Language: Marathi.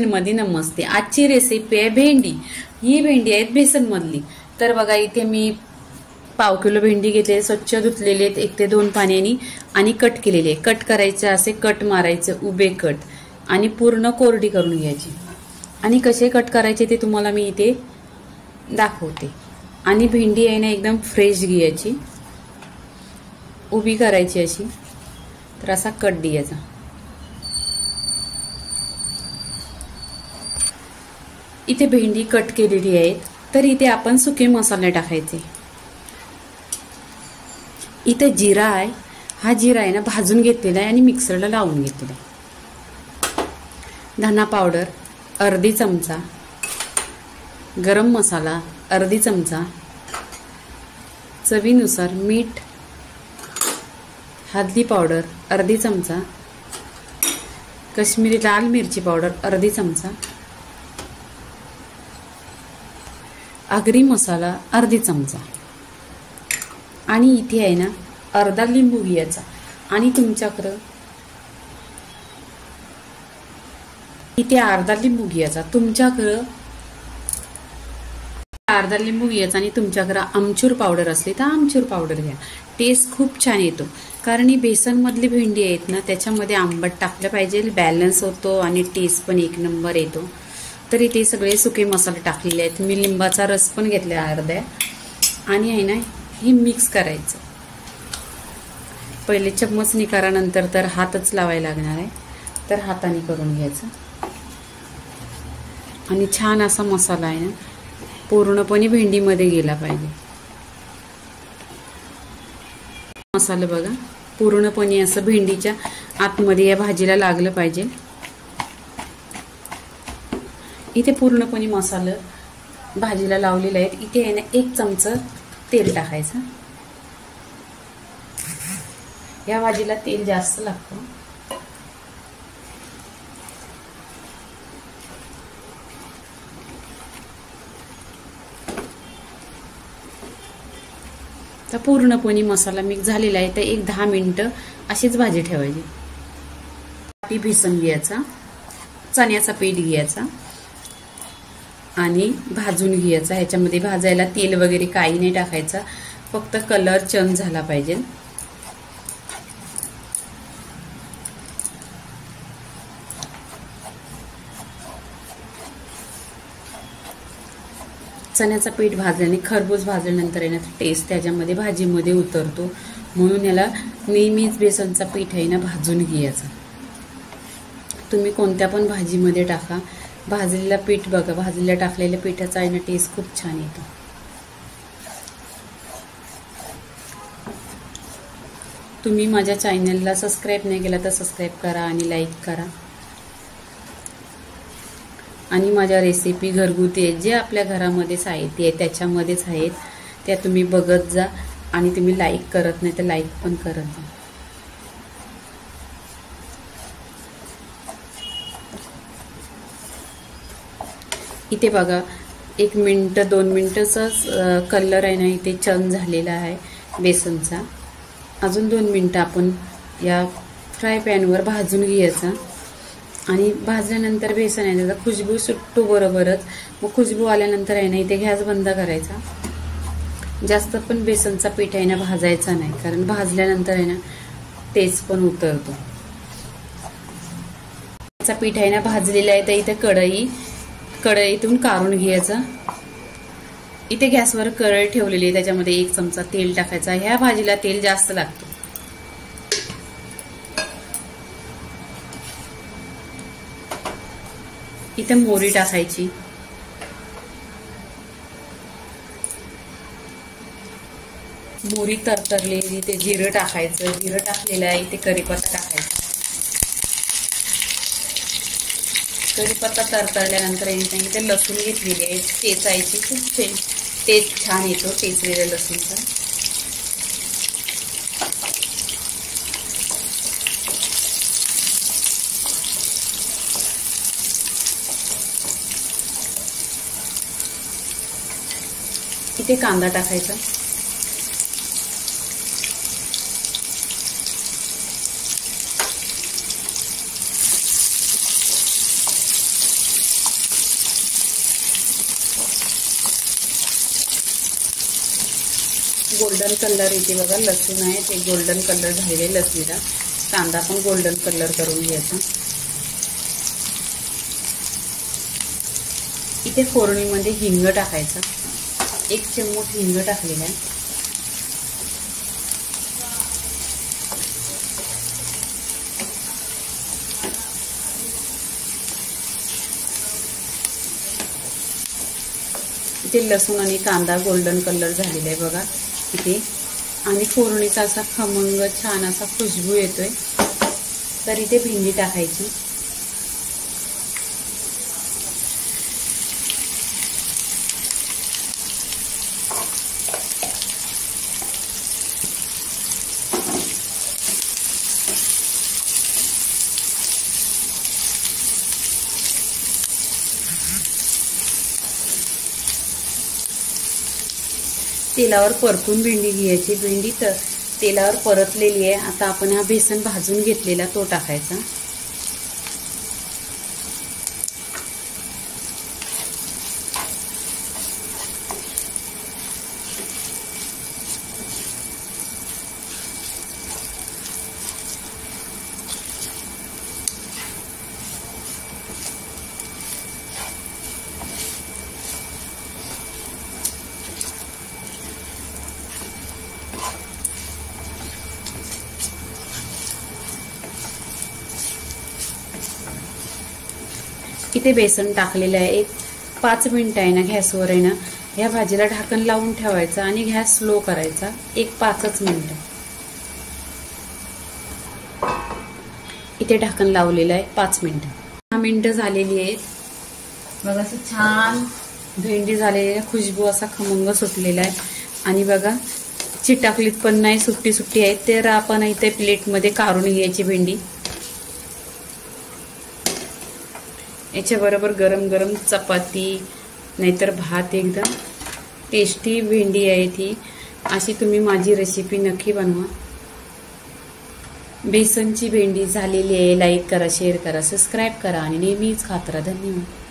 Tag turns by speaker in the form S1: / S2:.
S1: मध्ये नमस्ते। आजची रेसिपी आहे भेंडी। ही भेंडी आहेत बेसन मधली। तर बघा इथे मी पाव किलो भेंडी घेतली, स्वच्छ धुतलेली आहेत 1 ते 2 पाण्याने आणि कट केलेली आहे। कट करायचे असे कट मारायचे, उभे कट आणि पूर्ण कोरडी करून घ्यायची। आणि कसे कट करायचे ते तुम्हाला मी इथे दाखवते। आणि भेंडी आहे ना एकदम फ्रेश घ्यायची, उभी करायची अशी, तर असा कट द्यायचा। इथे भेंडी कट केलेली आहे, तर इथे आपण सुके मसाले टाकायचे। इथे जिरा आहे, हा जिरा आहे ना भाजून घेतलेला आहे आणि मिक्सरला लावून घेतलेला आहे। धना पावडर अर्धी चमचा, गरम मसाला अर्धी चमचा, चवीनुसार मीठ, हळदी पावडर अर्धी चमचा, काश्मीरी लाल मिरची पावडर अर्धी चमचा, आगरी मसाला अर्धी चमचा आणि इथे आहे ना अर्धा लिंबू घ्यायचा। आणि तुमच्याकडे इथे अर्धा लिंबू घ्यायचा, तुमच्याकडे अर्धा लिंबू घ्यायचा आणि तुमच्याकडे आमचूर पावडर असली तर आमचूर पावडर घ्या। टेस्ट खूप छान येतो, कारण ही बेसन मधली भेंडी आहेत ना त्याच्यामध्ये आंबट टाकलं पाहिजे, बॅलन्स होतो आणि टेस्ट पण 1 नंबर येतो। तर इथे सगळे सुके मसाले टाकलेले आहेत। मी लिंबाचा रस पण घेतला अर्धा आणि आहे ना हे मिक्स करायचं। पहिले चम्मच निकारा, नंतर तर हातच लावायला लागणार आहे, तर हाताने करून घ्यायचं। आणि छान असा मसाला आहे ना पूर्णपणे भेंडीमध्ये गेला पाहिजे। मसाला बघा पूर्णपणे असं भेंडीच्या आतमध्ये या भाजीला लागलं पाहिजे। इथे पूर्णपणे मसाला भाजीला लावलेला आहे। इथे आहे ना 1 चमचा तेल टाकायचं। या भाजीला तेल जास्त लागतं। तर पूर्णपणे मसाला मिक्स झालेला आहे, तर 1-10 मिनिटं अशीच भाजी ठेवायची। पीठ बेसन घ्यायचा, चण्याचा पीठ घ्यायचा आणि भाजून घ्यायचा। ह्याच्यामध्ये भाजायला तेल वगैरे काही नाही टाकायचं, फक्त कलर चेंज झाला पाहिजे। चण्याचा पीठ भाजल्याने, खरबूज भाजल्यानंतर आहे ना टेस्ट त्याच्यामध्ये भाजीमध्ये उतरतो, म्हणून याला नेहमीच बेसनचा पीठ आहे ना भाजून घ्यायचा। तुम्ही कोणत्या पण भाजीमध्ये टाका, भाजलेला पीठ बघा, भाजलेल्या टाकलेल्या पिठाचा आहे ना टेस्ट खूप छान येतो। तुम्ही माझ्या चॅनलला सबस्क्राईब नाही केला तर सबस्क्राईब करा आणि लाईक करा। आणि माझ्या रेसिपी घरगुती आहेत, जे आपल्या घरामध्ये साहित्य आहे त्याच्यामध्येच आहेत, त्या तुम्ही बघत जा। आणि तुम्ही लाईक करत नाही तर लाईक पण करत जा। इथे बघा 1 मिनिट 2 मिनिटाचाच कलर आहे ना इथे चेंज झालेला आहे बेसनचा। अजून 2 मिनिटं आपण या फ्राय पॅनवर भाजून घ्यायचा। आणि भाजल्यानंतर बेसन आहे त्याचा खुशबू सुटतो बरोबरच, मग खुशबू आल्यानंतर आहे ना इथे गॅस बंद करायचा। जास्त पण बेसनचा पीठ आहे ना भाजायचा नाही, कारण भाजल्यानंतर आहे ना टेस्ट पण उतरतो। पीठ आहे ना भाजलेला आहे, तर इथे कढईतून काढून घ्यायचा। इथे गॅसवर कढई ठेवलेली आहे, त्याच्यामध्ये 1 चमचा तेल टाकायचा। ह्या भाजीला तेल जास्त लागतं। इथे मोहरी टाकायची, मोहरी तरतरलेली, इथे जिरं टाकायचं। जिरं टाकलेलं आहे, इथे कढीपत्ता टाकायचा। कढीपत्ता तरतरल्यानंतर इथे लसूण घेतलेली आहे, चेचायची। खूप टेस्ट छान येतो चेचलेल्या लसूणचा। इथे कांदा टाकायचा। गोल्डन कलर येते बघा, लसूण आहे ते गोल्डन कलर झालेले लसणीला. कांदा पण गोल्डन कलर करून घ्यायचा. इथे फोडणीमध्ये हिंग टाकायचा. 1 चम्मच हिंग टाकलेला आहे. इथे लसूण आणि कांदा गोल्डन कलर झालेला आहे बघा इथे. आणि फोडणीचा असा खमंग छान असा खुशबू येतोय. तर इथे भेंडी टाकायची. तेलावर परतून भेंडी घ्यायची. भेंडी तर तेलावर परतलेली आहे. आता आपण हा बेसन भाजून घेतलेला तो टाकायचा. इथे बेसन टाकलेलं आहे. एक 5 मिनिटं आहे ना गॅसवर आहे ना ह्या भाजीला ढाकण लावून ठेवायचं आणि गॅस स्लो करायचा. 5 मिनिटं. इथे ढाकण लावलेलं आहे 5 मिनिटं. 6 मिनिटं झालेली आहेत बघा. असं छान भेंडी झालेली आहे. खुशबू असा खमंग सुटलेला आहे. आणि बघा चिटाकलीत पण नाही, सुट्टी सुट्टी आहे. तर आपण इथे प्लेटमध्ये काढून घ्यायची भेंडी. याच्याबरोबर गरम गरम चपाती नाहीतर भात. एकदम टेस्टी भेंडी आहे ती. अशी तुम्ही माझी रेसिपी नक्की बनवा. बेसनची भेंडी झालेली आहे. लाईक करा, शेअर करा, सबस्क्राईब करा आणि नेहमीच खात राहा. धन्यवाद.